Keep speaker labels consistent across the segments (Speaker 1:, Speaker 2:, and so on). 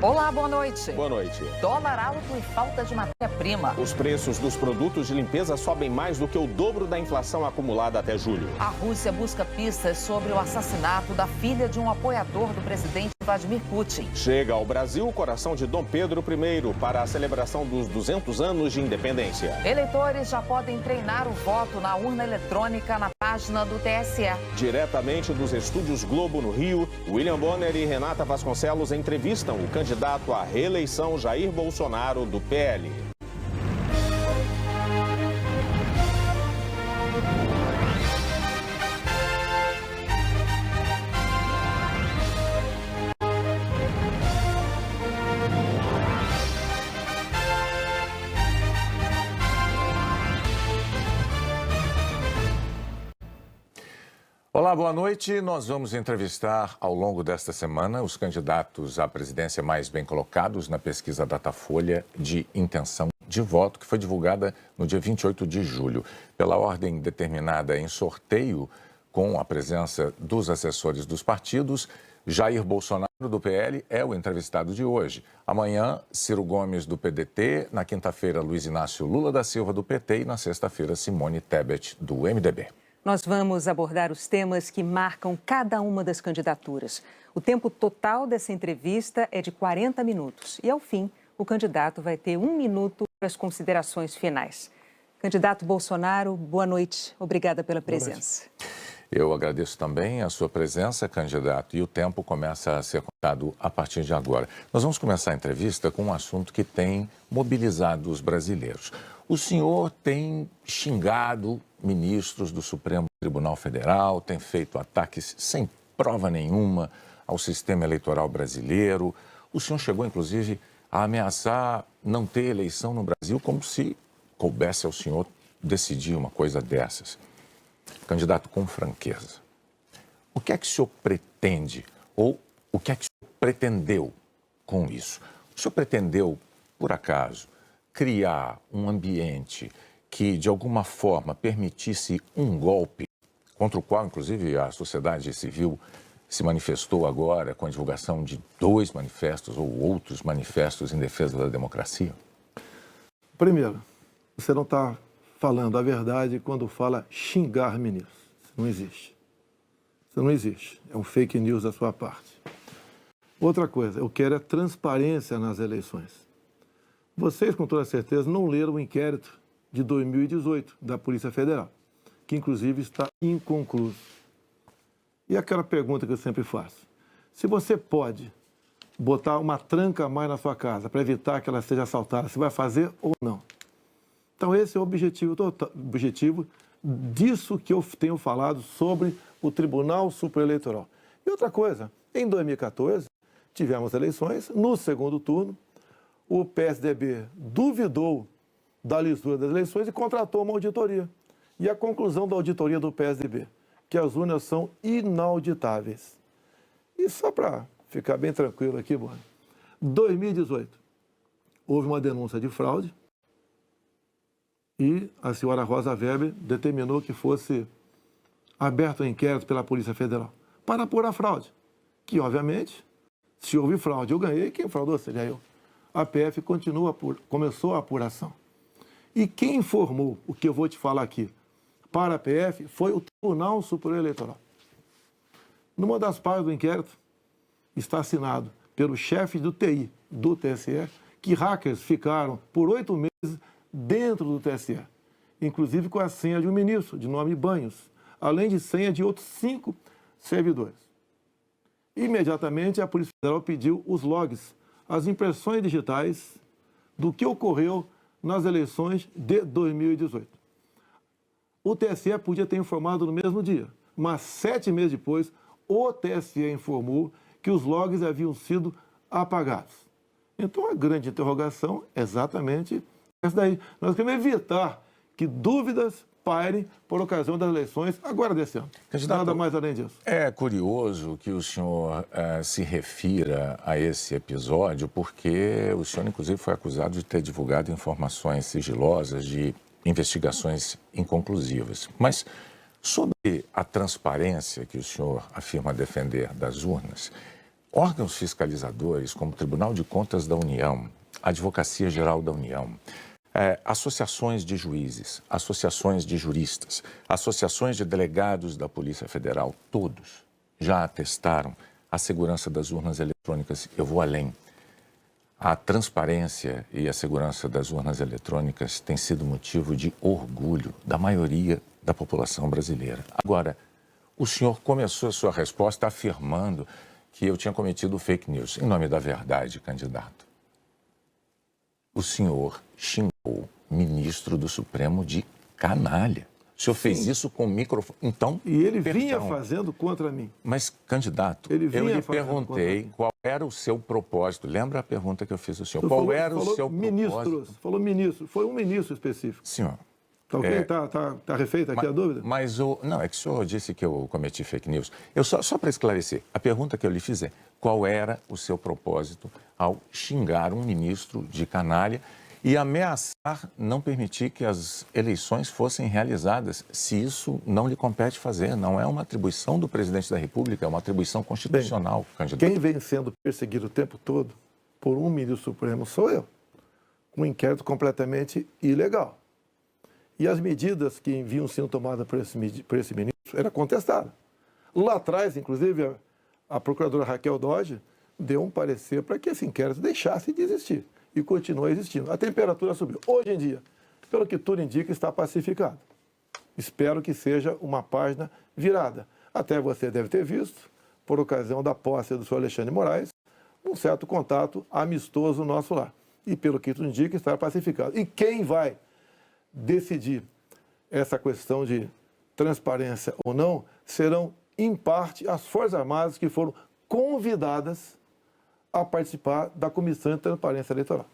Speaker 1: Olá, boa noite.
Speaker 2: Boa noite.
Speaker 1: Dólar alto e falta de matéria-prima.
Speaker 2: Os preços dos produtos de limpeza sobem mais do que o dobro da inflação acumulada até julho.
Speaker 1: A Rússia busca pistas sobre o assassinato da filha de um apoiador do presidente Vladimir Putin.
Speaker 2: Chega ao Brasil o coração de Dom Pedro I para a celebração dos 200 anos de independência.
Speaker 1: Eleitores já podem treinar o voto na urna eletrônica na página do TSE.
Speaker 2: Diretamente dos estúdios Globo no Rio, William Bonner e Renata Vasconcelos entrevistam o candidato à reeleição Jair Bolsonaro, do PL.
Speaker 3: Olá, boa noite. Nós vamos entrevistar ao longo desta semana os candidatos à presidência mais bem colocados na pesquisa Datafolha de intenção de voto, que foi divulgada no dia 28 de julho. Pela ordem determinada em sorteio, com a presença dos assessores dos partidos, Jair Bolsonaro, do PL, é o entrevistado de hoje. Amanhã, Ciro Gomes, do PDT. Na quinta-feira, Luiz Inácio Lula da Silva, do PT. E na sexta-feira, Simone Tebet, do MDB.
Speaker 4: Nós vamos abordar os temas que marcam cada uma das candidaturas. O tempo total dessa entrevista é de 40 minutos. E, ao fim, o candidato vai ter 1 minuto para as considerações finais. Candidato Bolsonaro, boa noite. Obrigada pela presença.
Speaker 3: Eu agradeço também a sua presença, candidato, e o tempo começa a ser contado a partir de agora. Nós vamos começar a entrevista com um assunto que tem mobilizado os brasileiros. O senhor tem xingado ministros do Supremo Tribunal Federal, tem feito ataques sem prova nenhuma ao sistema eleitoral brasileiro. O senhor chegou, inclusive, a ameaçar não ter eleição no Brasil, como se coubesse ao senhor decidir uma coisa dessas. Candidato, com franqueza, o que é que o senhor pretende ou o que é que o senhor pretendeu com isso? O senhor pretendeu, por acaso, criar um ambiente que, de alguma forma, permitisse um golpe, contra o qual, inclusive, a sociedade civil se manifestou agora com a divulgação de 2 manifestos ou outros manifestos em defesa da democracia?
Speaker 5: Primeiro, você não está falando a verdade quando fala xingar ministros. Isso não existe. Isso não existe. É um fake news da sua parte. Outra coisa, eu quero é transparência nas eleições. Vocês, com toda certeza, não leram o inquérito de 2018 da Polícia Federal, que inclusive está inconcluso. E aquela pergunta que eu sempre faço: se você pode botar uma tranca a mais na sua casa para evitar que ela seja assaltada, você vai fazer ou não? Então esse é o objetivo disso que eu tenho falado sobre o Tribunal Superior Eleitoral. E outra coisa, em 2014 tivemos eleições, no segundo turno, o PSDB duvidou da lisura das eleições e contratou uma auditoria. E a conclusão da auditoria do PSDB, que as urnas são inauditáveis. E só para ficar bem tranquilo aqui, Boni, 2018, houve uma denúncia de fraude e a senhora Rosa Weber determinou que fosse aberto um inquérito pela Polícia Federal para apurar a fraude, que, obviamente, se houve fraude, eu ganhei, quem fraudou seria eu. A PF começou a apuração. E quem informou o que eu vou te falar aqui para a PF foi o Tribunal Superior Eleitoral. Numa das partes do inquérito está assinado pelo chefe do TI do TSE que hackers ficaram por 8 meses dentro do TSE, inclusive com a senha de um ministro, de nome Banhos, além de senha de outros 5 servidores. Imediatamente a Polícia Federal pediu os logs, as impressões digitais do que ocorreu nas eleições de 2018. O TSE podia ter informado no mesmo dia, mas 7 meses depois, o TSE informou que os logs haviam sido apagados. Então, a grande interrogação é exatamente essa daí. Nós queremos evitar que dúvidas pairem por ocasião das eleições agora desse ano.
Speaker 3: Candidato,
Speaker 5: nada mais além disso.
Speaker 3: É curioso que o senhor se refira a esse episódio, porque o senhor, inclusive, foi acusado de ter divulgado informações sigilosas de investigações inconclusivas. Mas sobre a transparência que o senhor afirma defender das urnas, órgãos fiscalizadores, como o Tribunal de Contas da União, a Advocacia Geral da União, associações de juízes, associações de juristas, associações de delegados da Polícia Federal, todos já atestaram a segurança das urnas eletrônicas. Eu vou além. A transparência e a segurança das urnas eletrônicas tem sido motivo de orgulho da maioria da população brasileira. Agora, o senhor começou a sua resposta afirmando que eu tinha cometido fake news. Em nome da verdade, candidato, o senhor xingou o ministro do Supremo de canalha. O senhor fez isso com o microfone. Então,
Speaker 5: e ele vinha fazendo contra mim.
Speaker 3: Mas, candidato, eu lhe perguntei qual era o seu propósito. Lembra a pergunta que eu fiz ao senhor? Qual era o seu propósito?
Speaker 5: Falou ministro. Foi um ministro específico.
Speaker 3: Senhor.
Speaker 5: Tá ok? Tá refeita aqui a dúvida?
Speaker 3: Mas não, é que o senhor disse que eu cometi fake news. Eu só para esclarecer, a pergunta que eu lhe fiz é: qual era o seu propósito ao xingar um ministro de canalha e ameaçar não permitir que as eleições fossem realizadas, se isso não lhe compete fazer? Não é uma atribuição do presidente da República, é uma atribuição constitucional, candidato.
Speaker 5: Quem vem sendo perseguido o tempo todo por um ministro supremo sou eu, com um inquérito completamente ilegal. E as medidas que vinham sendo tomadas por esse ministro eram contestadas. Lá atrás, inclusive, a procuradora Raquel Dodge deu um parecer para que esse inquérito deixasse de existir e continua existindo. A temperatura subiu. Hoje em dia, pelo que tudo indica, está pacificado. Espero que seja uma página virada. Até você deve ter visto, por ocasião da posse do senhor Alexandre de Moraes, um certo contato amistoso nosso lá. E pelo que tudo indica, está pacificado. E quem vai decidir essa questão de transparência ou não serão, em parte, as Forças Armadas que foram convidadas a participar da Comissão de Transparência Eleitoral.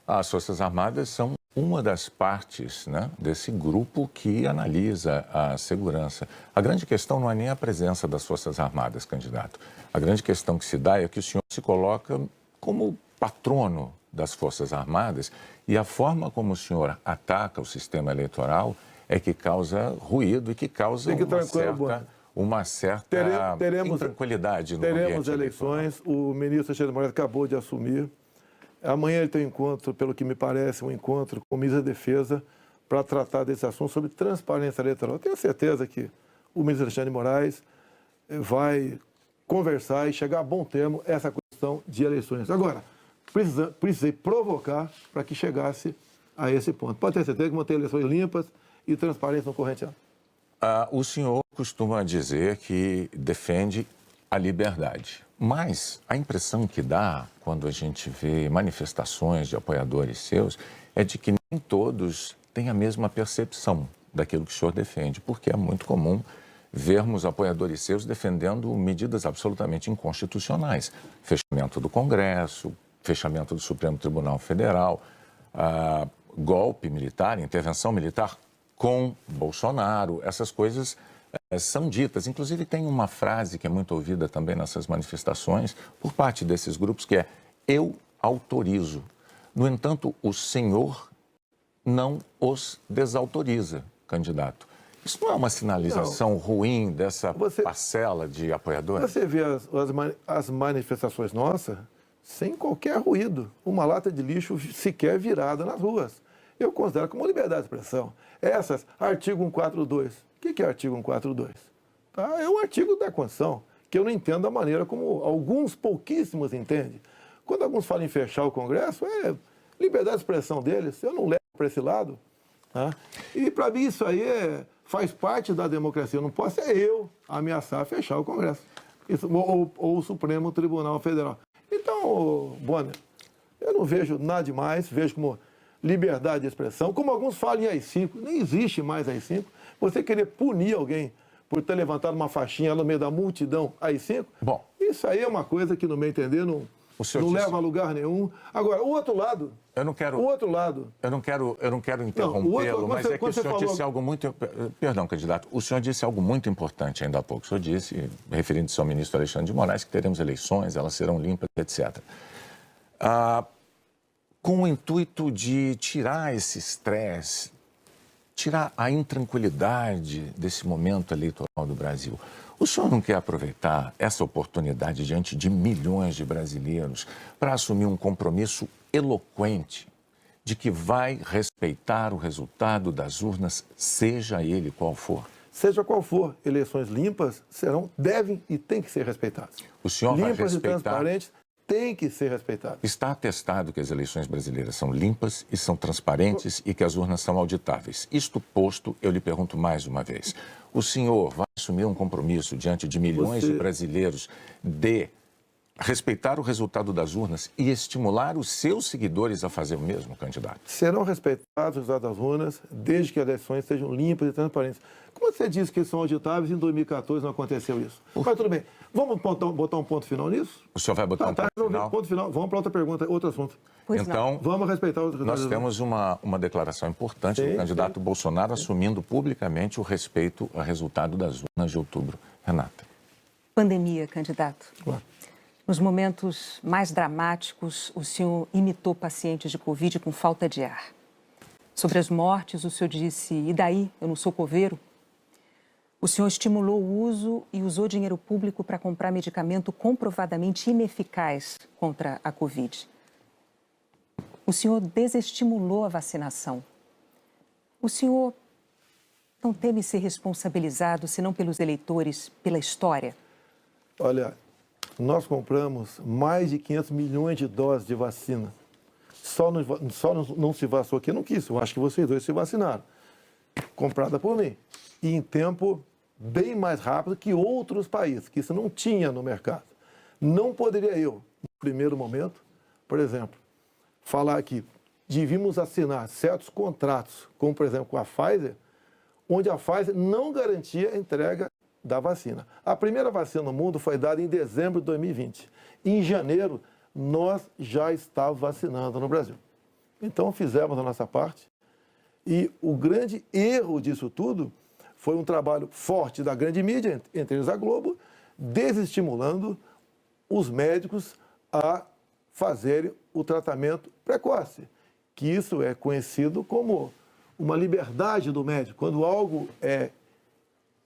Speaker 3: As Forças Armadas são uma das partes, né, desse grupo que analisa a segurança. A grande questão não é nem a presença das Forças Armadas, candidato. A grande questão que se dá é que o senhor se coloca como patrono das Forças Armadas e a forma como o senhor ataca o sistema eleitoral é que causa ruído e que causa uma certa intranquilidade no ambiente eleitoral.
Speaker 5: Teremos eleições, o ministro Alexandre de Moraes acabou de assumir. Amanhã ele tem um encontro, pelo que me parece, um encontro com o ministro da Defesa para tratar desse assunto sobre transparência eleitoral. Eu tenho certeza que o ministro Alexandre de Moraes vai conversar e chegar a bom termo essa questão de eleições. Agora, precisei provocar para que chegasse a esse ponto. Pode ter certeza que vão ter eleições limpas e transparência no corrente ano.
Speaker 3: O senhor costuma dizer que defende a liberdade, mas a impressão que dá quando a gente vê manifestações de apoiadores seus é de que nem todos têm a mesma percepção daquilo que o senhor defende, porque é muito comum vermos apoiadores seus defendendo medidas absolutamente inconstitucionais. Fechamento do Congresso, fechamento do Supremo Tribunal Federal, golpe militar, intervenção militar com Bolsonaro, essas coisas são ditas. Inclusive tem uma frase que é muito ouvida também nessas manifestações por parte desses grupos que é: eu autorizo. No entanto, o senhor não os desautoriza, candidato. Isso não é uma sinalização ruim dessa parcela de apoiadores?
Speaker 5: Você vê as manifestações nossas sem qualquer ruído, uma lata de lixo sequer virada nas ruas. Eu considero como liberdade de expressão. Essas, artigo 142. O que é artigo 142? Tá? É um artigo da Constituição, que eu não entendo da maneira como alguns pouquíssimos entendem. Quando alguns falam em fechar o Congresso, é liberdade de expressão deles, eu não levo para esse lado. Tá? E para mim isso aí faz parte da democracia. Eu não posso eu ameaçar fechar o Congresso ou o Supremo Tribunal Federal. Então, Bonner, eu não vejo nada demais, vejo como liberdade de expressão, como alguns falam em AI-5, nem existe mais AI-5. Você querer punir alguém por ter levantado uma faixinha no meio da multidão AI-5,
Speaker 3: bom,
Speaker 5: isso aí é uma coisa que, no meu entender, não leva a lugar nenhum. Agora, o outro lado... Eu não quero
Speaker 3: interrompê-lo, mas é que o senhor disse algo muito... Perdão, candidato. O senhor disse algo muito importante ainda há pouco. O senhor disse, referindo-se ao ministro Alexandre de Moraes, que teremos eleições, elas serão limpas, etc. Com o intuito de tirar esse estresse, tirar a intranquilidade desse momento eleitoral do Brasil, O senhor não quer aproveitar essa oportunidade diante de milhões de brasileiros para assumir um compromisso eloquente de que vai respeitar o resultado das urnas, seja ele qual for?
Speaker 5: Seja qual for, eleições limpas serão, devem e têm que ser respeitadas.
Speaker 3: O senhor vai
Speaker 5: Limpas e
Speaker 3: respeitar?
Speaker 5: transparentes têm que ser respeitadas.
Speaker 3: Está atestado que as eleições brasileiras são limpas e são transparentes e que as urnas são auditáveis. Isto posto, eu lhe pergunto mais uma vez. O senhor vai assumir um compromisso diante de milhões de brasileiros de respeitar o resultado das urnas e estimular os seus seguidores a fazer o mesmo, candidato?
Speaker 5: Serão respeitados os resultados das urnas desde que as eleições sejam limpas e transparentes. Como você disse que são auditáveis, em 2014 não aconteceu isso. Mas tudo bem. Vamos botar um ponto final nisso?
Speaker 3: O senhor vai botar um ponto final?
Speaker 5: Vamos para outra pergunta, outro assunto.
Speaker 3: Então,
Speaker 5: vamos respeitar os
Speaker 3: nós temos uma declaração importante do candidato Bolsonaro assumindo publicamente o respeito ao resultado das urnas de outubro. Renata.
Speaker 4: Pandemia, candidato.
Speaker 5: Claro.
Speaker 4: Nos momentos mais dramáticos, o senhor imitou pacientes de Covid com falta de ar. Sobre as mortes, o senhor disse, e daí, eu não sou coveiro? O senhor estimulou o uso e usou dinheiro público para comprar medicamento comprovadamente ineficaz contra a Covid. O senhor desestimulou a vacinação. O senhor não teme ser responsabilizado, senão pelos eleitores, pela história?
Speaker 5: Olha, nós compramos mais de 500 milhões de doses de vacina. Só não se vacinou aqui, não quis. Eu acho que vocês dois se vacinaram. Comprada por mim. E em tempo bem mais rápido que outros países, que isso não tinha no mercado. Não poderia eu, no primeiro momento, por exemplo, falar que devíamos assinar certos contratos, como por exemplo com a Pfizer, onde a Pfizer não garantia a entrega da vacina. A primeira vacina no mundo foi dada em dezembro de 2020. Em janeiro, nós já estávamos vacinando no Brasil. Então, fizemos a nossa parte. E o grande erro disso tudo foi um trabalho forte da grande mídia, entre eles a Globo, desestimulando os médicos a fazerem o tratamento precoce, que isso é conhecido como uma liberdade do médico. Quando algo é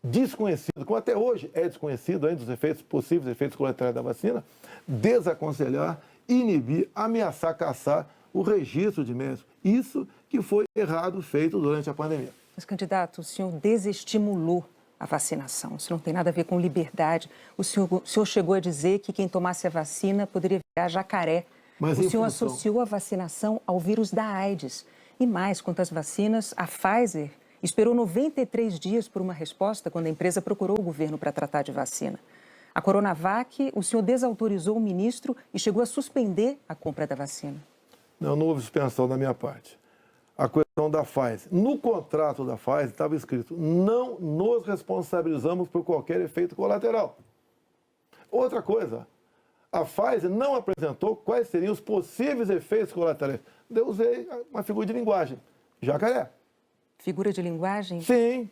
Speaker 5: desconhecido, como até hoje é desconhecido ainda os efeitos, possíveis efeitos colaterais da vacina, desaconselhar, inibir, ameaçar, caçar o registro de médicos. Isso que foi errado feito durante a pandemia.
Speaker 4: Mas, candidato, o senhor desestimulou a vacinação. Isso não tem nada a ver com liberdade. O senhor chegou a dizer que quem tomasse a vacina poderia virar jacaré.
Speaker 5: Mas
Speaker 4: o senhor associou a vacinação ao vírus da AIDS. E mais, quanto às vacinas, a Pfizer esperou 93 dias por uma resposta quando a empresa procurou o governo para tratar de vacina. A Coronavac, o senhor desautorizou o ministro e chegou a suspender a compra da vacina.
Speaker 5: Não houve suspensão da minha parte. A questão da Pfizer. No contrato da Pfizer estava escrito: não nos responsabilizamos por qualquer efeito colateral. Outra coisa, a Pfizer não apresentou quais seriam os possíveis efeitos colaterais. Eu usei uma figura de linguagem: jacaré.
Speaker 4: Figura de linguagem?
Speaker 5: Sim.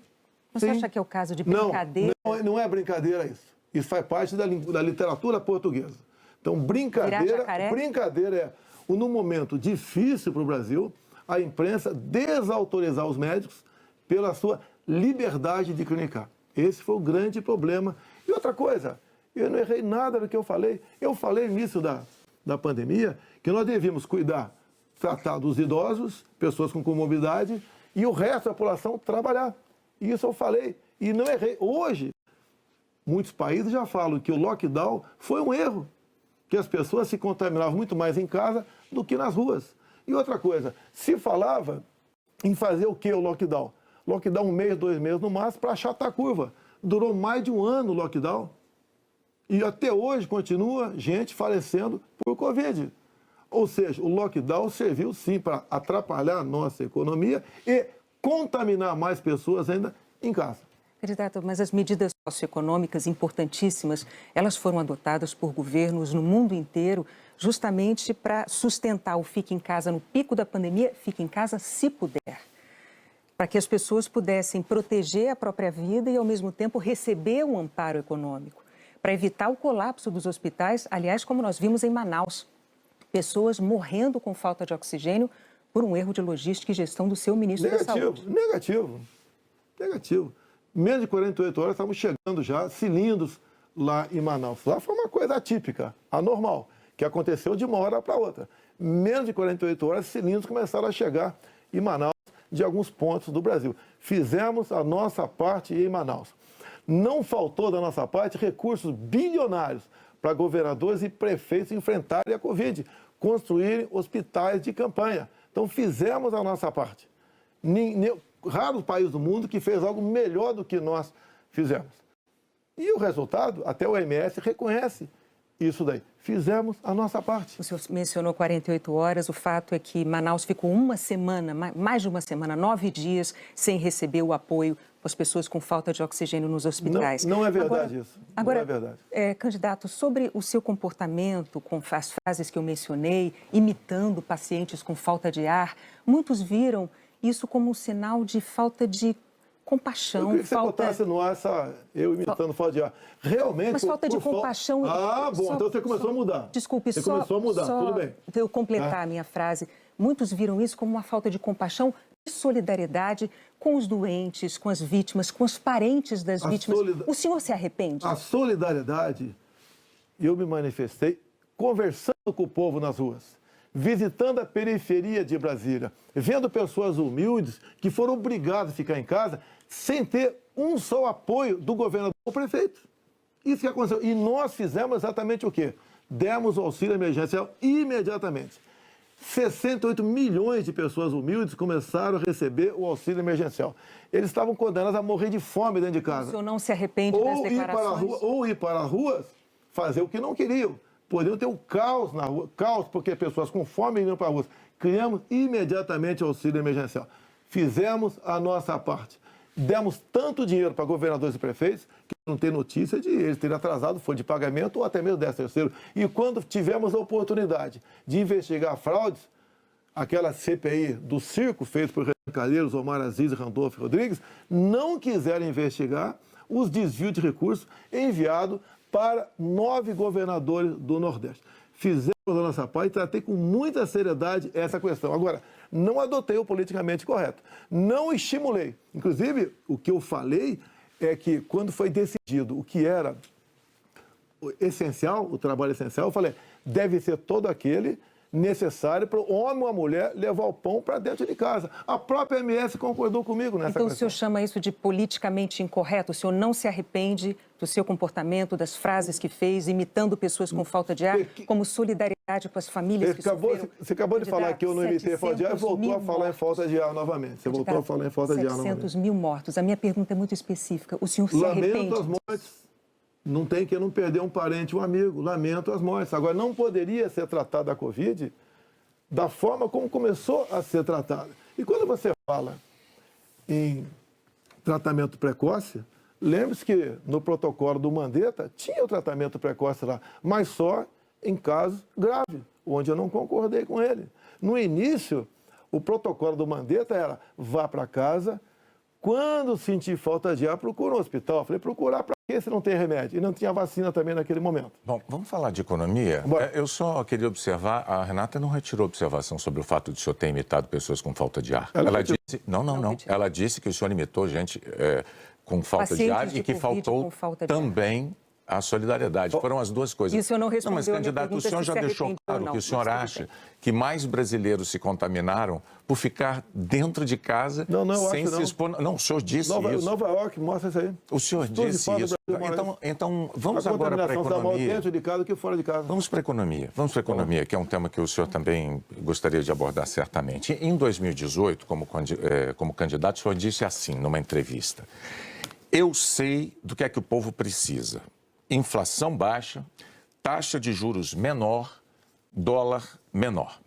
Speaker 4: Você acha que é o caso de brincadeira?
Speaker 5: Não é brincadeira isso. Isso faz parte da literatura portuguesa. Então, brincadeira é, num momento difícil para o Brasil, a imprensa desautorizar os médicos pela sua liberdade de clinicar. Esse foi o grande problema. E outra coisa, eu não errei nada do que eu falei. Eu falei no início da pandemia que nós devíamos tratar dos idosos, pessoas com comorbidade, e o resto da população trabalhar. Isso eu falei e não errei. Hoje, muitos países já falam que o lockdown foi um erro, que as pessoas se contaminavam muito mais em casa do que nas ruas. E outra coisa, se falava em fazer o que o lockdown? Lockdown 1 mês, 2 meses no máximo para achatar a curva. Durou mais de 1 ano o lockdown. E até hoje continua gente falecendo por Covid. Ou seja, o lockdown serviu sim para atrapalhar a nossa economia e contaminar mais pessoas ainda em casa.
Speaker 4: Candidato, mas as medidas socioeconômicas importantíssimas, elas foram adotadas por governos no mundo inteiro justamente para sustentar o fique em casa no pico da pandemia, fique em casa se puder. Para que as pessoas pudessem proteger a própria vida e, ao mesmo tempo, receber um amparo econômico. Para evitar o colapso dos hospitais, aliás, como nós vimos em Manaus. Pessoas morrendo com falta de oxigênio por um erro de logística e gestão do seu ministro da Saúde.
Speaker 5: Negativo. Menos de 48 horas, estávamos chegando já, cilindros lá em Manaus. Lá foi uma coisa atípica, anormal, que aconteceu de uma hora para outra. Menos de 48 horas, cilindros começaram a chegar em Manaus, de alguns pontos do Brasil. Fizemos a nossa parte em Manaus. Não faltou da nossa parte recursos bilionários para governadores e prefeitos enfrentarem a Covid, construírem hospitais de campanha. Então, fizemos a nossa parte. Raro país do mundo que fez algo melhor do que nós fizemos. E o resultado, até o OMS reconhece isso daí. Fizemos a nossa parte.
Speaker 4: O senhor mencionou 48 horas, o fato é que Manaus ficou uma semana, mais de uma semana, 9 dias, sem receber o apoio das pessoas com falta de oxigênio nos hospitais.
Speaker 5: Não é verdade isso.
Speaker 4: Agora,
Speaker 5: não é verdade.
Speaker 4: Candidato, sobre o seu comportamento com as frases que eu mencionei, imitando pacientes com falta de ar, muitos viram isso como um sinal de falta de compaixão.
Speaker 5: Eu queria que você botasse no ar eu imitando falta de ar. Realmente...
Speaker 4: Mas falta de compaixão...
Speaker 5: Ah, bom, então você começou a mudar.
Speaker 4: Desculpe,
Speaker 5: você começou a mudar, tudo bem.
Speaker 4: Eu completar a minha frase. Muitos viram isso como uma falta de compaixão e solidariedade com os doentes, com as vítimas, com os parentes das vítimas. O senhor se arrepende?
Speaker 5: A solidariedade, eu me manifestei conversando com o povo nas ruas, visitando a periferia de Brasília, vendo pessoas humildes que foram obrigadas a ficar em casa sem ter um só apoio do governador ou prefeito. Isso que aconteceu. E nós fizemos exatamente o quê? Demos o auxílio emergencial imediatamente. 68 milhões de pessoas humildes começaram a receber o auxílio emergencial. Eles estavam condenados a morrer de fome dentro de casa.
Speaker 4: O senhor não se arrepende das declarações?
Speaker 5: Ou ir para as ruas, fazer o que não queriam. Poderiam ter um caos na rua, caos porque pessoas com fome iriam para a rua. Criamos imediatamente o auxílio emergencial. Fizemos a nossa parte. Demos tanto dinheiro para governadores e prefeitos que não tem notícia de eles terem atrasado folha de pagamento ou até mesmo 13º. E quando tivemos a oportunidade de investigar fraudes, aquela CPI do circo feita por Renan Calheiros, Omar Aziz e Randolfo Rodrigues, não quiseram investigar os desvios de recursos enviados para 9 governadores do Nordeste. Fizemos a nossa parte e tratei com muita seriedade essa questão. Agora, não adotei o politicamente correto. Não estimulei. Inclusive, o que eu falei é que quando foi decidido o que era essencial, o trabalho essencial, eu falei, deve ser todo aquele necessário para o homem ou a mulher levar o pão para dentro de casa. A própria MS concordou comigo nessa questão.
Speaker 4: Então, o senhor chama isso de politicamente incorreto? O senhor não se arrepende do seu comportamento, das frases que fez, imitando pessoas com falta de ar, como solidariedade com as famílias que sofreram?
Speaker 5: Você acabou de falar que eu não imitei falta de ar e voltou a falar em falta de ar novamente. Você voltou a falar em falta de ar novamente.
Speaker 4: 700 mil mortos. A minha pergunta é muito específica. O senhor se arrepende?
Speaker 5: Lamento as mortes. Não tem que não perder um parente, um amigo. Lamento as mortes. Agora, não poderia ser tratada a Covid da forma como começou a ser tratada. E quando você fala em tratamento precoce, lembre-se que no protocolo do Mandetta tinha o tratamento precoce lá, mas só em casos graves, onde eu não concordei com ele. No início, o protocolo do Mandetta era vá para casa, quando sentir falta de ar, procura um hospital. Eu falei, procurar para quê se não tem remédio? E não tinha vacina também naquele momento.
Speaker 3: Bom, vamos falar de economia? Eu só queria observar, a Renata não retirou observação sobre o fato de o senhor ter imitado pessoas com falta de ar. Ela disse... Não. Ela disse que o senhor imitou gente com falta de ar e que faltou também a solidariedade. Foram as duas coisas.
Speaker 4: E o senhor não respondeu
Speaker 3: mas, candidato, o senhor já deixou claro que o senhor acha que mais brasileiros se contaminaram por ficar dentro de casa sem se expor. Não, o senhor disse isso.
Speaker 5: Nova York mostra isso aí.
Speaker 3: O senhor disse isso. Então, vamos agora para a economia.
Speaker 5: Dentro de casa que fora de casa.
Speaker 3: Vamos para a economia. Vamos para a economia, que é um tema que o senhor também gostaria de abordar certamente. Em 2018, como candidato, o senhor disse assim, numa entrevista: eu sei do que é que o povo precisa. Inflação baixa, taxa de juros menor, dólar menor.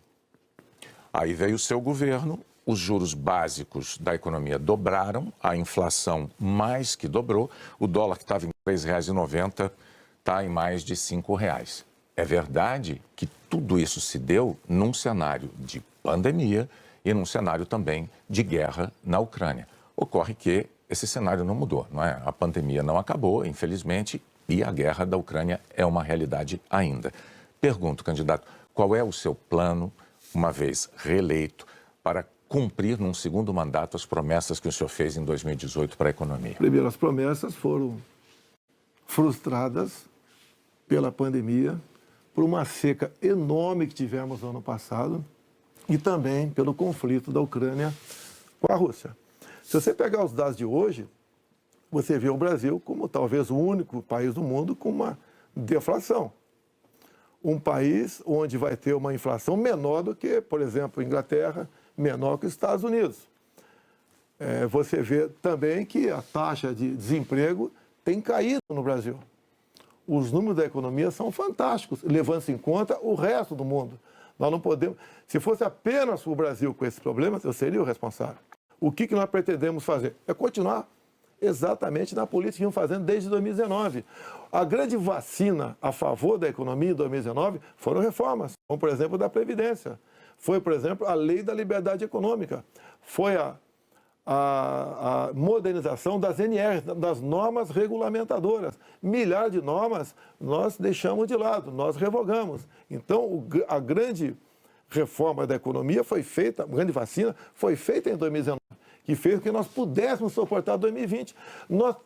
Speaker 3: Aí veio o seu governo, os juros básicos da economia dobraram, a inflação mais que dobrou, o dólar que estava em R$ 3,90 está em mais de R$ 5,00. É verdade que tudo isso se deu num cenário de pandemia e num cenário também de guerra na Ucrânia. Ocorre que esse cenário não mudou, não é? A pandemia não acabou, infelizmente, e a guerra da Ucrânia é uma realidade ainda. Pergunto, candidato, qual é o seu plano, uma vez reeleito, para cumprir num segundo mandato as promessas que o senhor fez em 2018 para a economia?
Speaker 5: Primeiro, as promessas foram frustradas pela pandemia, por uma seca enorme que tivemos no ano passado e também pelo conflito da Ucrânia com a Rússia. Se você pegar os dados de hoje, você vê o Brasil como talvez o único país do mundo com uma deflação. Um país onde vai ter uma inflação menor do que, por exemplo, a Inglaterra, menor que os Estados Unidos. Você vê também que a taxa de desemprego tem caído no Brasil. Os números da economia são fantásticos, levando-se em conta o resto do mundo. Nós não podemos... Se fosse apenas o Brasil com esses problemas, eu seria o responsável. O que nós pretendemos fazer? É continuar exatamente na política que estamos fazendo desde 2019. A grande vacina a favor da economia em 2019 foram reformas, como, por exemplo, da Previdência. Foi, por exemplo, a Lei da Liberdade Econômica. Foi a modernização das NRs, das normas regulamentadoras. Milhares de normas nós deixamos de lado, nós revogamos. Então, a grande reforma da economia foi feita, a grande vacina foi feita em 2019, que fez com que nós pudéssemos suportar 2020.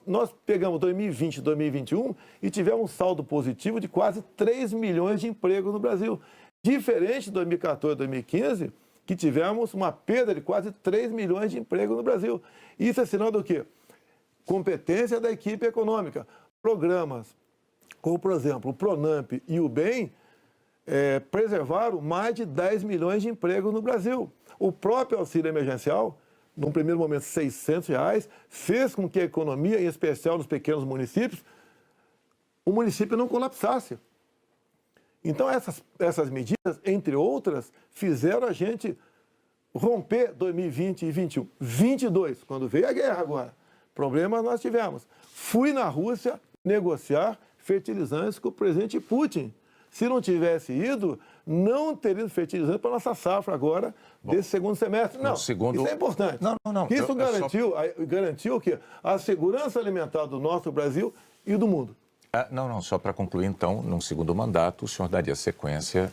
Speaker 5: Nós pegamos 2020 e 2021 e tivemos um saldo positivo de quase 3 milhões de empregos no Brasil. Diferente de 2014 e 2015, que tivemos uma perda de quase 3 milhões de empregos no Brasil. Isso é sinal do quê? Competência da equipe econômica. Programas como, por exemplo, o Pronamp e o BEM preservaram mais de 10 milhões de empregos no Brasil. O próprio auxílio emergencial, num primeiro momento R$ 600, fez com que a economia, em especial nos pequenos municípios, o município não colapsasse. Então, essas medidas, entre outras, fizeram a gente romper 2020 e 2021. 22, quando veio a guerra agora, problemas nós tivemos. Fui na Rússia negociar fertilizantes com o presidente Putin. Se não tivesse ido, não teria fertilizante para a nossa safra agora, desse segundo semestre. Não, isso é importante.
Speaker 3: Não.
Speaker 5: Isso garantiu o quê? A segurança alimentar do nosso Brasil e do mundo.
Speaker 3: Só para concluir, então, num segundo mandato, o senhor daria sequência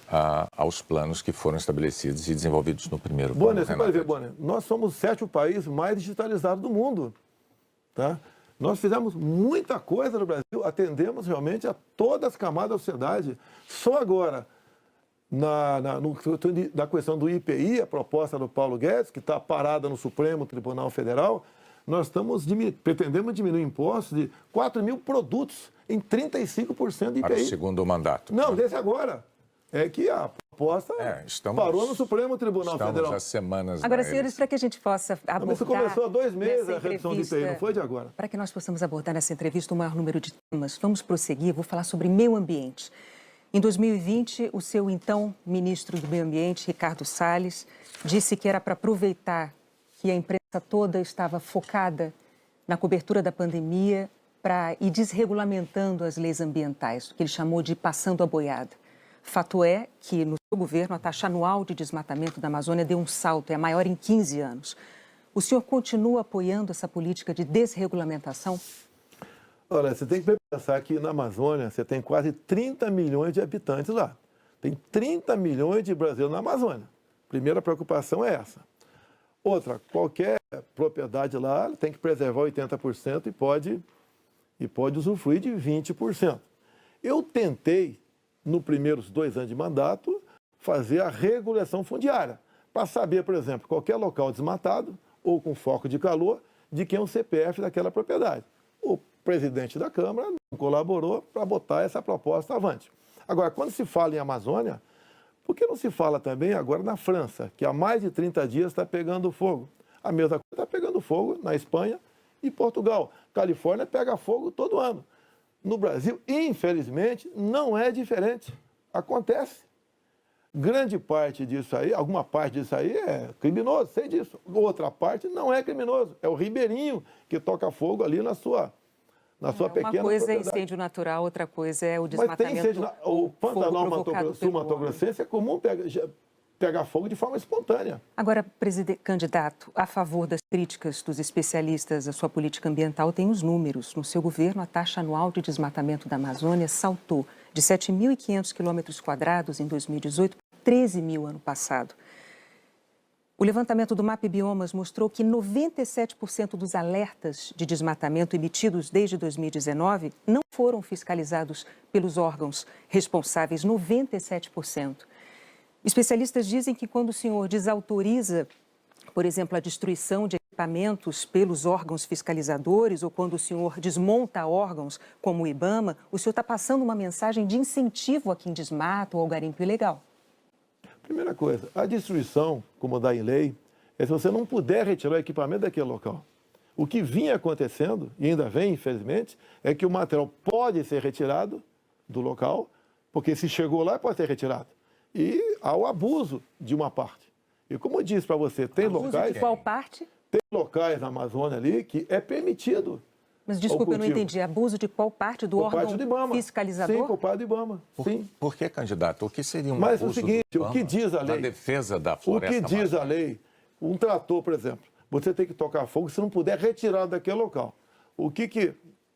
Speaker 3: aos planos que foram estabelecidos e desenvolvidos no primeiro plano.
Speaker 5: Bonner, você pode ver, Bonner, nós somos o 7º país mais digitalizado do mundo. Tá? Nós fizemos muita coisa no Brasil, atendemos realmente a todas as camadas da sociedade. Só agora, na questão do IPI, a proposta do Paulo Guedes, que está parada no Supremo Tribunal Federal, nós pretendemos diminuir impostos de 4 mil produtos em 35% de IPI.
Speaker 3: Para o segundo mandato.
Speaker 5: Não, desse agora. É que a proposta parou no Supremo Tribunal Federal.
Speaker 3: Estamos há semanas.
Speaker 4: Agora, senhores, para que a gente possa abordar...
Speaker 5: Isso começou há 2 meses a redução de IPI, não foi de agora.
Speaker 4: Para que nós possamos abordar nessa entrevista o maior número de temas, vamos prosseguir, vou falar sobre meio ambiente. Em 2020, o seu então ministro do Meio Ambiente, Ricardo Salles, disse que era para aproveitar que a imprensa toda estava focada na cobertura da pandemia para ir desregulamentando as leis ambientais, o que ele chamou de passando a boiada. Fato é que, no seu governo, a taxa anual de desmatamento da Amazônia deu um salto, é a maior em 15 anos. O senhor continua apoiando essa política de desregulamentação?
Speaker 5: Olha, você tem que pensar que na Amazônia você tem quase 30 milhões de habitantes lá. Tem 30 milhões de brasileiros na Amazônia. Primeira preocupação é essa. Outra, qualquer propriedade lá tem que preservar 80% e pode usufruir de 20%. Eu tentei, nos primeiros 2 anos de mandato, fazer a regulação fundiária, para saber, por exemplo, qualquer local desmatado ou com foco de calor, de quem é o CPF daquela propriedade. O presidente da Câmara não colaborou para botar essa proposta avante. Agora, quando se fala em Amazônia, por que não se fala também agora na França, que há mais de 30 dias está pegando fogo? A mesma coisa está pegando fogo na Espanha e Portugal. Califórnia pega fogo todo ano. No Brasil, infelizmente, não é diferente. Acontece. Grande parte disso aí, alguma parte disso aí é criminoso, sei disso. Outra parte não é criminoso. É o ribeirinho que toca fogo ali na sua pequena
Speaker 4: Uma coisa é
Speaker 5: propriedade.
Speaker 4: incêndio natural, outra coisa é o desmatamento.
Speaker 5: Mas tem incêndio, o Pantanal Mato-Grossense é comum pegar fogo de forma espontânea.
Speaker 4: Agora, candidato, a favor das críticas dos especialistas à sua política ambiental, tem os números. No seu governo, a taxa anual de desmatamento da Amazônia saltou de 7.500 quilômetros quadrados em 2018 para 13 mil ano passado. O levantamento do MAP Biomas mostrou que 97% dos alertas de desmatamento emitidos desde 2019 não foram fiscalizados pelos órgãos responsáveis, 97%. Especialistas dizem que quando o senhor desautoriza, por exemplo, a destruição de equipamentos pelos órgãos fiscalizadores ou quando o senhor desmonta órgãos como o IBAMA, o senhor está passando uma mensagem de incentivo a quem desmata ou ao garimpo ilegal.
Speaker 5: Primeira coisa, a destruição, como dá em lei, é se você não puder retirar o equipamento daquele local. O que vinha acontecendo, e ainda vem, infelizmente, é que o material pode ser retirado do local, porque se chegou lá, pode ser retirado. E há o abuso de uma parte. E como eu disse para você, tem
Speaker 4: abuso
Speaker 5: locais...
Speaker 4: de qual parte?
Speaker 5: Tem locais na Amazônia ali que é permitido.
Speaker 4: Mas desculpa, eu não entendi. Abuso de qual parte do órgão
Speaker 5: parte do IBAMA.
Speaker 4: Fiscalizador?
Speaker 5: Sim, por parte do IBAMA. Sim.
Speaker 3: Por que, candidato? O que seria um
Speaker 5: Mas
Speaker 3: abuso
Speaker 5: o seguinte,
Speaker 3: do IBAMA
Speaker 5: o que diz a lei?
Speaker 3: na defesa da
Speaker 5: O
Speaker 3: floresta
Speaker 5: que diz a lei? Um trator, por exemplo, você tem que tocar fogo se não puder retirar daquele local. O que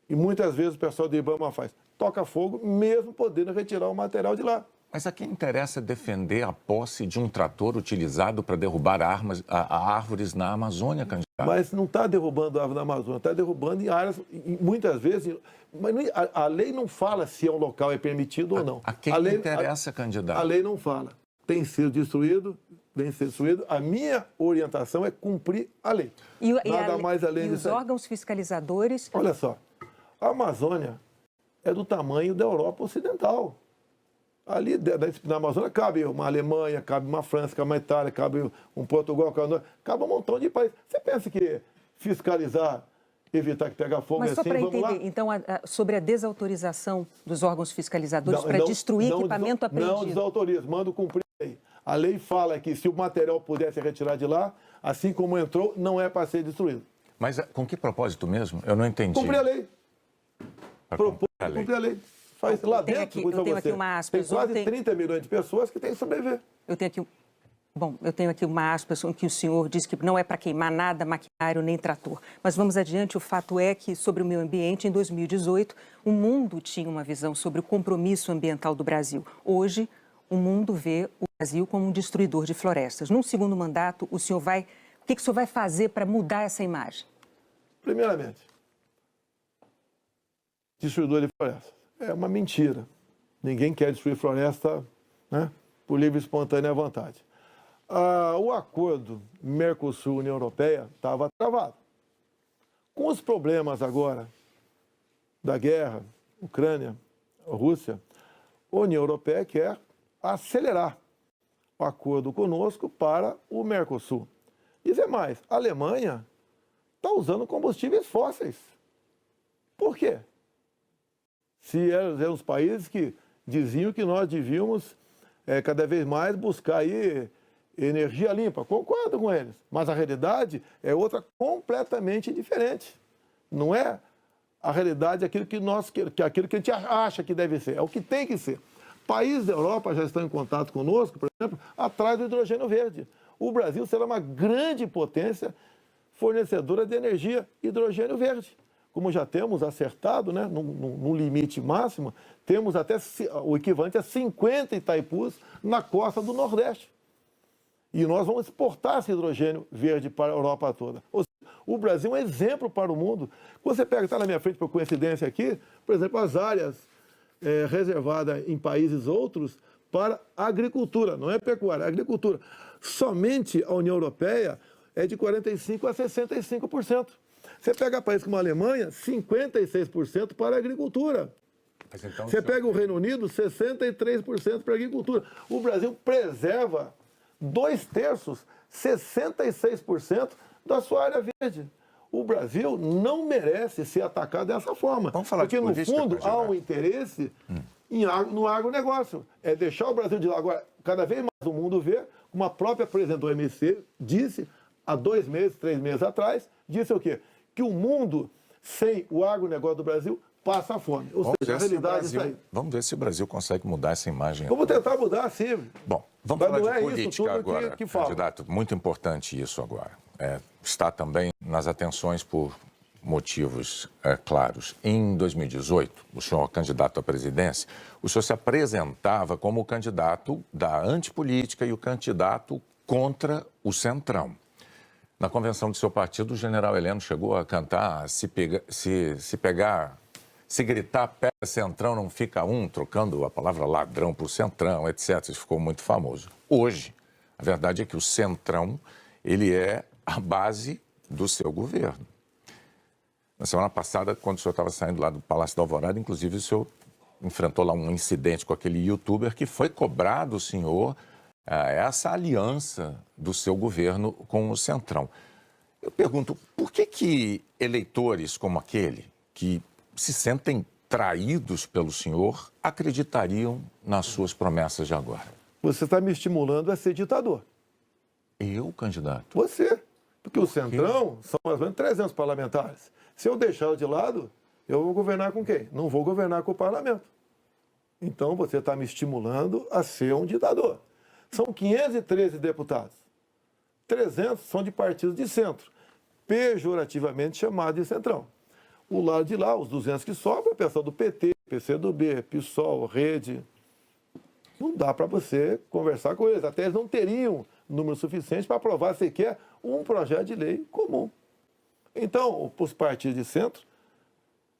Speaker 5: e muitas vezes o pessoal do IBAMA faz? Toca fogo mesmo podendo retirar o material de lá.
Speaker 3: Mas a quem interessa defender a posse de um trator utilizado para derrubar árvores na Amazônia, candidato?
Speaker 5: Mas não está derrubando árvore na Amazônia, está derrubando em áreas, muitas vezes... Mas a lei não fala se um local é permitido ou não.
Speaker 3: A quem interessa, candidato?
Speaker 5: A lei não fala. Tem sido destruído, vem ser destruído. A minha orientação é cumprir a lei. Nada mais além disso.
Speaker 4: E os órgãos fiscalizadores...
Speaker 5: Olha só, a Amazônia é do tamanho da Europa Ocidental. Ali na Amazônia cabe uma Alemanha, cabe uma França, cabe uma Itália, cabe um Portugal, cabe um montão de países. Você pensa que fiscalizar, evitar que pegue fogo
Speaker 4: Mas
Speaker 5: assim,
Speaker 4: só para
Speaker 5: vamos lá?
Speaker 4: entender, então, sobre a desautorização dos órgãos fiscalizadores para destruir equipamento apreendido?
Speaker 5: Não desautoriza, mando cumprir a lei. A lei fala que se o material puder ser retirado de lá, assim como entrou, não é para ser destruído.
Speaker 3: Mas com que propósito mesmo? Eu não entendi.
Speaker 5: Cumprir a lei.
Speaker 3: Propor a lei.
Speaker 5: Cumprir a lei. Faz lá dentro,
Speaker 4: eu tenho aqui uma aspas.
Speaker 5: Tem quase 30 milhões de pessoas que têm que sobreviver.
Speaker 4: Eu tenho aqui uma aspas em que o senhor diz que não é para queimar nada, maquinário nem trator. Mas vamos adiante, o fato é que, sobre o meio ambiente, em 2018, o mundo tinha uma visão sobre o compromisso ambiental do Brasil. Hoje, o mundo vê o Brasil como um destruidor de florestas. Num segundo mandato, o que o senhor vai fazer para mudar essa imagem?
Speaker 5: Primeiramente, destruidor de florestas. É uma mentira. Ninguém quer destruir floresta, né, por livre e espontânea vontade. O acordo Mercosul-União Europeia estava travado. Com os problemas agora da guerra, Ucrânia, Rússia, a União Europeia quer acelerar o acordo conosco para o Mercosul. Dizer mais, a Alemanha está usando combustíveis fósseis. Por quê? Se eram os países que diziam que nós devíamos cada vez mais buscar aí energia limpa. Concordo com eles, mas a realidade é outra completamente diferente. Não é a realidade aquilo que a gente acha que deve ser, é o que tem que ser. Países da Europa já estão em contato conosco, por exemplo, atrás do hidrogênio verde. O Brasil será uma grande potência fornecedora de energia hidrogênio verde. Como já temos acertado, né, no limite máximo, temos até o equivalente a 50 Itaipus na costa do Nordeste. E nós vamos exportar esse hidrogênio verde para a Europa toda. Ou seja, o Brasil é um exemplo para o mundo. Quando você pega, está na minha frente por coincidência aqui, por exemplo, as áreas reservadas em países outros para agricultura, não é pecuária, é agricultura. Somente a União Europeia é de 45% a 65%. Você pega países como a Alemanha, 56% para a agricultura.
Speaker 3: Então,
Speaker 5: você pega o Reino Unido, 63% para a agricultura. O Brasil preserva 2/3, 66% da sua área verde. O Brasil não merece ser atacado dessa forma.
Speaker 3: Vamos falar
Speaker 5: porque, no fundo, há um interesse no agronegócio. É deixar o Brasil de lado. Agora, cada vez mais o mundo vê, como a própria presidente do OMC disse, há 2 meses, 3 meses atrás, disse o quê? Que o mundo, sem o agronegócio do Brasil, passa fome. Ou seja, a realidade está aí.
Speaker 3: Vamos ver se o Brasil consegue mudar essa imagem.
Speaker 5: Vamos tentar mudar, sim.
Speaker 3: Bom, vamos falar de política
Speaker 5: isso tudo
Speaker 3: agora,
Speaker 5: que fala.
Speaker 3: candidato. Muito importante isso agora. Está também nas atenções por motivos claros. Em 2018, o senhor candidato à presidência, o senhor se apresentava como o candidato da antipolítica e o candidato contra o Centrão. Na convenção do seu partido, o general Heleno chegou a cantar se gritar, pega Centrão, não fica um, trocando a palavra ladrão por Centrão, etc. Isso ficou muito famoso. Hoje, a verdade é que o Centrão, ele é a base do seu governo. Na semana passada, quando o senhor estava saindo lá do Palácio da Alvorada, inclusive o senhor enfrentou lá um incidente com aquele youtuber que foi cobrar do senhor essa aliança do seu governo com o Centrão. Eu pergunto, por que eleitores como aquele, que se sentem traídos pelo senhor, acreditariam nas suas promessas de agora?
Speaker 5: Você está me estimulando a ser ditador.
Speaker 3: Eu, candidato?
Speaker 5: Você. Porque o Centrão são mais ou menos 300 parlamentares. Se eu deixá-lo de lado, eu vou governar com quem? Não vou governar com o parlamento. Então você está me estimulando a ser um ditador. São 513 deputados. 300 são de partidos de centro, pejorativamente chamados de Centrão. O lado de lá, os 200 que sobram, é o pessoal do PT, PCdoB, PSOL, Rede. Não dá para você conversar com eles. Até eles não teriam número suficiente para aprovar sequer um projeto de lei comum. Então, os partidos de centro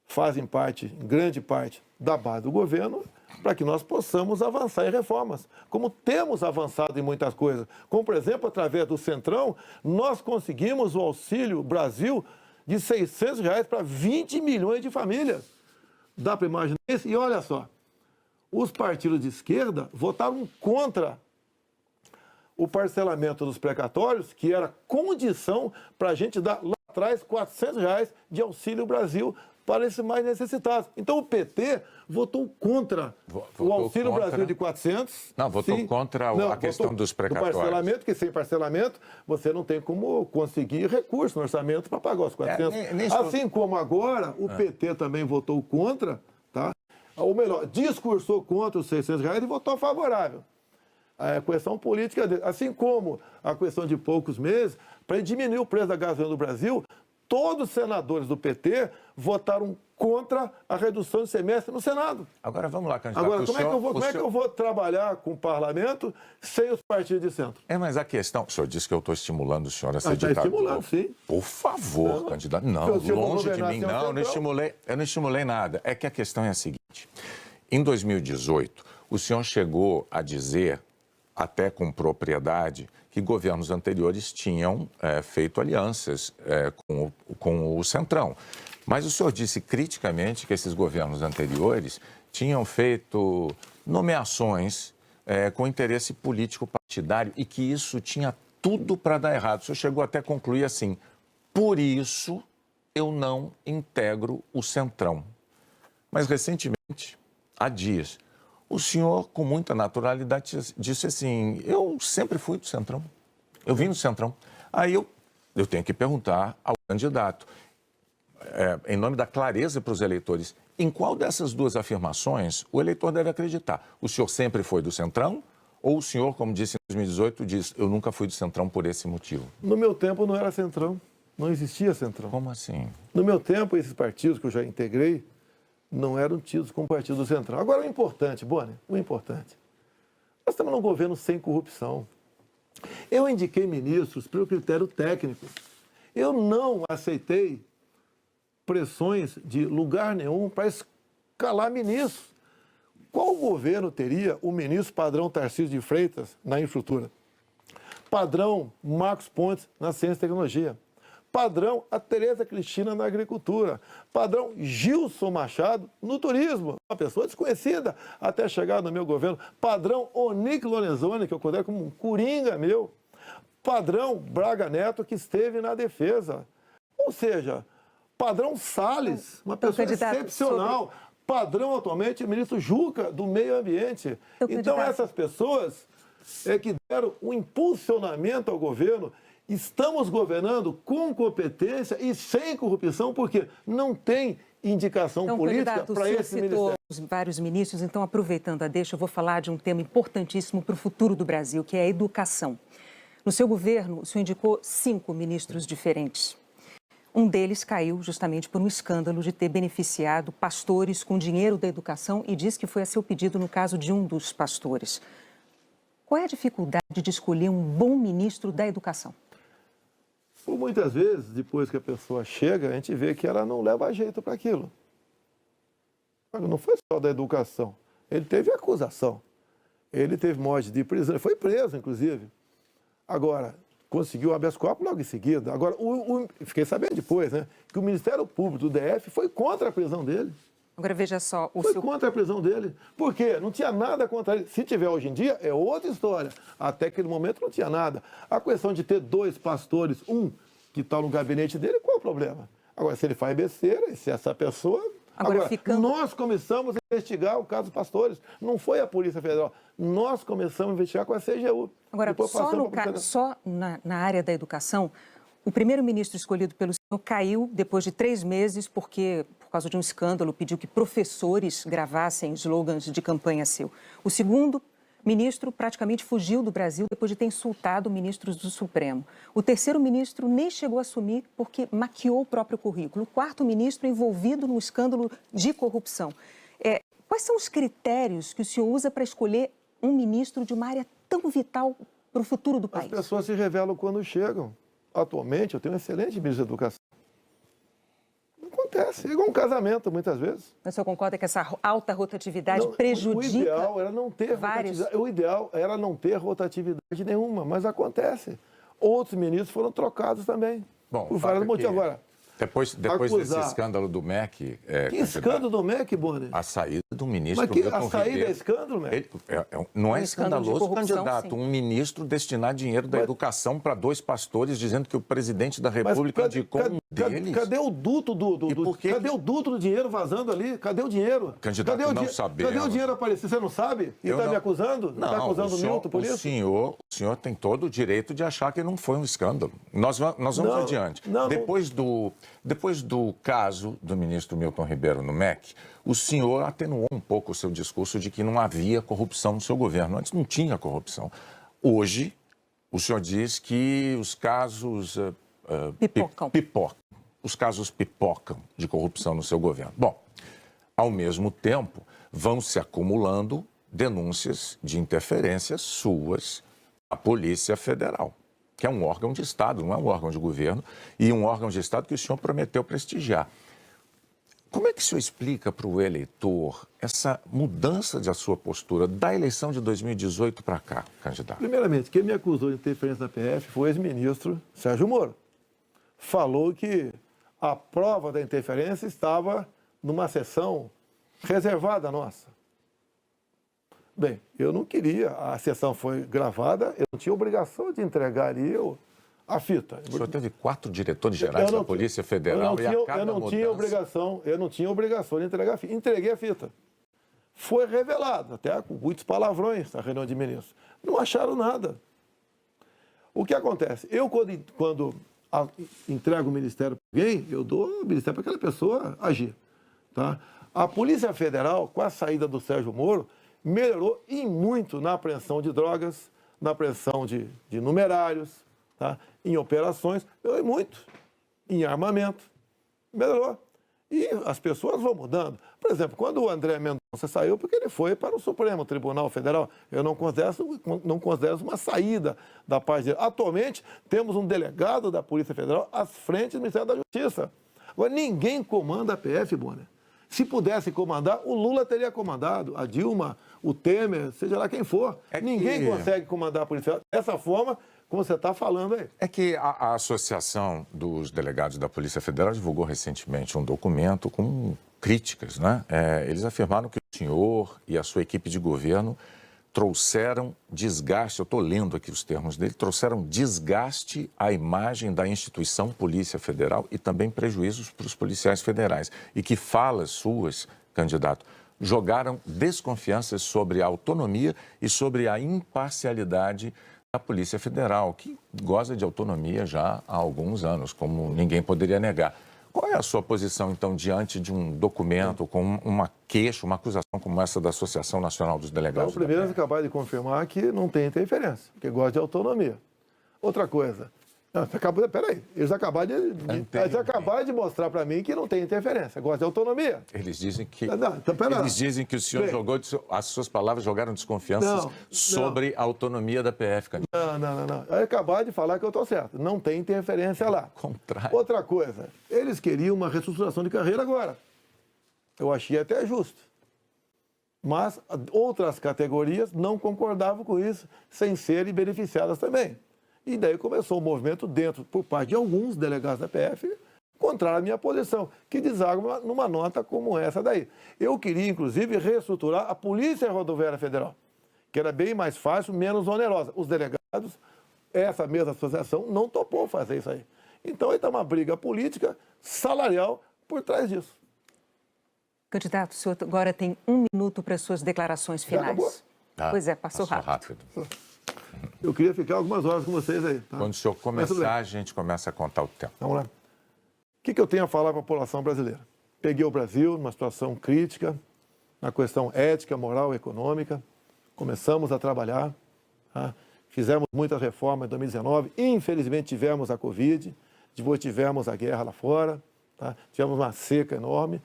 Speaker 5: fazem parte, em grande parte, da base do governo para que nós possamos avançar em reformas. Como temos avançado em muitas coisas. Como, por exemplo, através do Centrão, nós conseguimos o Auxílio Brasil de R$ 600 para 20 milhões de famílias. Dá para imaginar isso? E olha só, os partidos de esquerda votaram contra o parcelamento dos precatórios, que era condição para a gente dar lá atrás R$ 400 de Auxílio Brasil para esses mais necessitados. Então o PT votou contra o Auxílio Brasil de 400.
Speaker 3: Não, votou contra a questão dos precatórios.
Speaker 5: Do parcelamento, porque sem parcelamento você não tem como conseguir recurso no orçamento para pagar os 400. Assim como agora o PT também votou contra, tá? Ou melhor, discursou contra os R$ 600 e votou favorável. A questão política dele. Assim como a questão de poucos meses, para diminuir o preço da gasolina no Brasil, todos os senadores do PT votaram contra a redução de semestre no Senado.
Speaker 3: Agora vamos lá, candidato.
Speaker 5: Agora, como é que eu vou trabalhar com o parlamento sem os partidos de centro?
Speaker 3: Mas a questão... O senhor disse que eu estou estimulando o senhor a ser ditador.
Speaker 5: Está estimulando, sim.
Speaker 3: Por favor, candidato. Não, longe de mim, não. Eu não estimulei nada. É que a questão é a seguinte. Em 2018, o senhor chegou a dizer, até com propriedade, que governos anteriores tinham feito alianças com o Centrão. Mas o senhor disse criticamente que esses governos anteriores tinham feito nomeações com interesse político partidário e que isso tinha tudo para dar errado. O senhor chegou até a concluir assim, por isso eu não integro o Centrão. Mas recentemente, há dias, o senhor, com muita naturalidade, disse assim, eu sempre fui do Centrão, eu vim do Centrão. Aí eu tenho que perguntar ao candidato, em nome da clareza para os eleitores, em qual dessas duas afirmações o eleitor deve acreditar? O senhor sempre foi do Centrão ou o senhor, como disse em 2018, diz, eu nunca fui do Centrão por esse motivo? No meu tempo não era Centrão, não existia Centrão. Como assim? No meu tempo, esses partidos que eu já integrei, não eram tidos como partido do Centrão. Agora, o importante, Boni, o importante, nós estamos num governo sem corrupção. Eu indiquei ministros pelo critério técnico. Eu não aceitei pressões de lugar nenhum para escalar ministros. Qual governo teria o ministro padrão Tarcísio de Freitas na infraestrutura? Padrão Marcos Pontes na ciência e tecnologia? Padrão a Tereza Cristina na agricultura, padrão Gilson Machado no turismo, uma pessoa desconhecida até chegar no meu governo, padrão Onic Lorenzoni, que eu considero como um coringa meu, padrão Braga Neto, que esteve na defesa. Ou seja, padrão Salles, uma pessoa excepcional, padrão atualmente o ministro Juca, do meio ambiente. Então essas pessoas que deram um impulsionamento ao governo. Estamos governando com competência e sem corrupção, porque não tem indicação política para esse ministério.
Speaker 4: Vários ministros, então, aproveitando a deixa, eu vou falar de um tema importantíssimo para o futuro do Brasil, que é a educação. No seu governo, o senhor indicou 5 ministros diferentes. Um deles caiu justamente por um escândalo de ter beneficiado pastores com dinheiro da educação e diz que foi a seu pedido no caso de um dos pastores. Qual é a dificuldade de escolher um bom ministro da Educação?
Speaker 5: Por muitas vezes, depois que a pessoa chega, a gente vê que ela não leva jeito para aquilo. Não foi só da educação. Ele teve acusação. Ele teve morte de prisão. Ele foi preso, inclusive. Agora, conseguiu o habeas corpus logo em seguida. Agora, fiquei sabendo depois, né, que o Ministério Público do DF foi contra a prisão dele.
Speaker 4: Agora, veja só...
Speaker 5: Foi contra a prisão dele. Por quê? Não tinha nada contra ele. Se tiver hoje em dia, é outra história. Até aquele momento não tinha nada. A questão de ter 2 pastores, um que está no gabinete dele, qual o problema? Agora, se ele faz besteira, e se essa pessoa... Agora, nós começamos a investigar o caso dos pastores. Não foi a Polícia Federal. Nós começamos a investigar com a CGU.
Speaker 4: Agora, só na área da educação, o primeiro-ministro escolhido pelo senhor caiu depois de 3 meses porque, por causa de um escândalo, pediu que professores gravassem slogans de campanha seu. O segundo ministro praticamente fugiu do Brasil depois de ter insultado ministros do Supremo. O terceiro ministro nem chegou a assumir porque maquiou o próprio currículo. O quarto ministro envolvido num escândalo de corrupção. Quais são os critérios que o senhor usa para escolher um ministro de uma área tão vital para o futuro do país?
Speaker 5: As pessoas se revelam quando chegam. Atualmente, eu tenho um excelente ministro da Educação. Não acontece. É igual um casamento, muitas vezes.
Speaker 4: Mas o senhor concorda que essa alta rotatividade prejudica?
Speaker 5: O ideal era não ter rotatividade. O ideal era não ter rotatividade nenhuma, mas acontece. Outros ministros foram trocados também.
Speaker 3: Bom,
Speaker 5: por vários motivos. Agora,
Speaker 3: depois desse escândalo do MEC...
Speaker 5: que escândalo do MEC, Bonner?
Speaker 3: A saída do ministro...
Speaker 5: Mas a saída é escândalo, MEC?
Speaker 3: Não é escandaloso, candidato, sim. Um ministro destinar dinheiro da educação para 2 pastores, dizendo que o presidente da República indicou um deles...
Speaker 5: Cadê o duto cadê o duto do dinheiro vazando ali? Cadê o dinheiro?
Speaker 3: Candidato, não sabemos.
Speaker 5: Cadê o dinheiro aparecer? Você não sabe? E está me acusando? Não, está acusando o Milton por isso?
Speaker 3: O senhor tem todo o direito de achar que não foi um escândalo. Nós vamos adiante. Depois do caso do ministro Milton Ribeiro no MEC, o senhor atenuou um pouco o seu discurso de que não havia corrupção no seu governo. Antes não tinha corrupção. Hoje, o senhor diz que os casos pipocam. Os casos pipocam de corrupção no seu governo. Bom, ao mesmo tempo, vão se acumulando denúncias de interferências suas à Polícia Federal, que é um órgão de Estado, não é um órgão de governo, e um órgão de Estado que o senhor prometeu prestigiar. Como é que o senhor explica para o eleitor essa mudança da sua postura da eleição de 2018 para cá, candidato?
Speaker 5: Primeiramente, quem me acusou de interferência na PF foi o ex-ministro Sérgio Moro. Falou que a prova da interferência estava numa sessão reservada nossa. Bem, eu não queria, a sessão foi gravada, eu não tinha obrigação de entregar ali a fita.
Speaker 3: O senhor teve 4 diretores gerais da Polícia Federal e a cada mudança...
Speaker 5: Eu não tinha obrigação de entregar a fita. Entreguei a fita. Foi revelado, até com muitos palavrões na reunião de ministros. Não acharam nada. O que acontece? Eu, quando entrego o ministério para alguém, eu dou o ministério para aquela pessoa agir. Tá? A Polícia Federal, com a saída do Sérgio Moro, melhorou e muito na apreensão de drogas, na apreensão de numerários, tá? Em operações, melhorou muito. Em armamento, melhorou. E as pessoas vão mudando. Por exemplo, quando o André Mendonça saiu, porque ele foi para o Supremo Tribunal Federal, eu não considero uma saída da parte dele. Atualmente, temos um delegado da Polícia Federal à frente do Ministério da Justiça. Agora, ninguém comanda a PF, Bonner. Se pudesse comandar, o Lula teria comandado, a Dilma, o Temer, seja lá quem for. Ninguém consegue comandar a Polícia Federal dessa forma, como você está falando aí.
Speaker 3: É que a Associação dos Delegados da Polícia Federal divulgou recentemente um documento com críticas, né? Eles afirmaram que o senhor e a sua equipe de governo trouxeram desgaste, eu estou lendo aqui os termos dele, trouxeram desgaste à imagem da instituição Polícia Federal e também prejuízos para os policiais federais. E que falas suas, candidato, jogaram desconfianças sobre a autonomia e sobre a imparcialidade da Polícia Federal, que goza de autonomia já há alguns anos, como ninguém poderia negar. Qual é a sua posição, então, diante de um documento com uma queixa, uma acusação como essa da Associação Nacional dos Delegados?
Speaker 5: Primeiro, acabar de confirmar que não tem interferência, que gosta de autonomia. Outra coisa, Peraí, eles acabaram de mostrar para mim que não tem interferência, gosta de autonomia.
Speaker 3: Eles dizem que,
Speaker 5: Eles
Speaker 3: dizem que o senhor jogou, as suas palavras jogaram desconfianças sobre a autonomia da PF, candidato.
Speaker 5: Não. Eu acabaram de falar que eu estou certo. Não tem interferência lá.
Speaker 3: Contrário.
Speaker 5: Outra coisa, eles queriam uma reestruturação de carreira agora. Eu achei até justo. Mas outras categorias não concordavam com isso, sem serem beneficiadas também. E daí começou o movimento dentro, por parte de alguns delegados da PF, contra a minha posição, que deságua numa nota como essa daí. Eu queria, inclusive, reestruturar a Polícia Rodoviária Federal, que era bem mais fácil, menos onerosa. Os delegados, essa mesma associação, não topou fazer isso aí. Então, aí está uma briga política, salarial, por trás disso.
Speaker 4: Candidato, o senhor agora tem 1 minuto para suas declarações finais. Pois é, passou rápido.
Speaker 5: Eu queria ficar algumas horas com vocês aí. Tá?
Speaker 3: Quando o senhor começar, a gente começa a contar o tempo.
Speaker 5: Vamos lá. O que eu tenho a falar para a população brasileira? Peguei o Brasil numa situação crítica, na questão ética, moral e econômica. Começamos a trabalhar, tá? Fizemos muitas reformas em 2019. Infelizmente, tivemos a Covid, depois tivemos a guerra lá fora, tá? Tivemos uma seca enorme.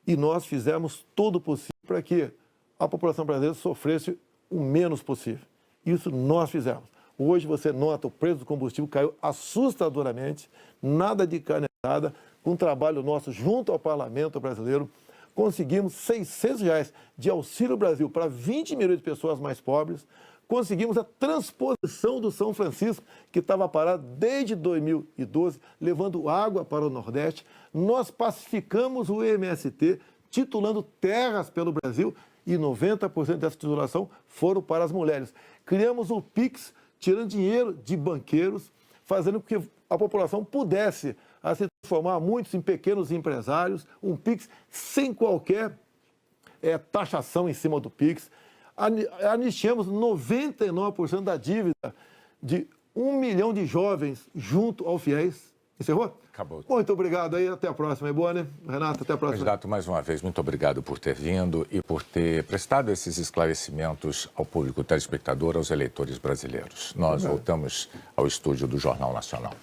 Speaker 5: E nós fizemos todo o possível para que a população brasileira sofresse o menos possível. Isso nós fizemos. Hoje você nota o preço do combustível caiu assustadoramente, nada de canetada, com o trabalho nosso junto ao parlamento brasileiro, conseguimos R$600 de Auxílio Brasil para 20 milhões de pessoas mais pobres, conseguimos a transposição do São Francisco, que estava parado desde 2012, levando água para o Nordeste. Nós pacificamos o MST, titulando terras pelo Brasil, e 90% dessa titulação foram para as mulheres. Criamos o PIX, tirando dinheiro de banqueiros, fazendo com que a população pudesse se transformar muitos em pequenos empresários, um PIX sem qualquer taxação em cima do PIX. Anistiamos 99% da dívida de 1 milhão de jovens junto ao FIES. Encerrou?
Speaker 3: Acabou.
Speaker 5: Muito obrigado aí, até a próxima. É boa, né? Renato, até a próxima.
Speaker 3: Candidato, mais uma vez, muito obrigado por ter vindo e por ter prestado esses esclarecimentos ao público telespectador, aos eleitores brasileiros. Nós voltamos ao estúdio do Jornal Nacional.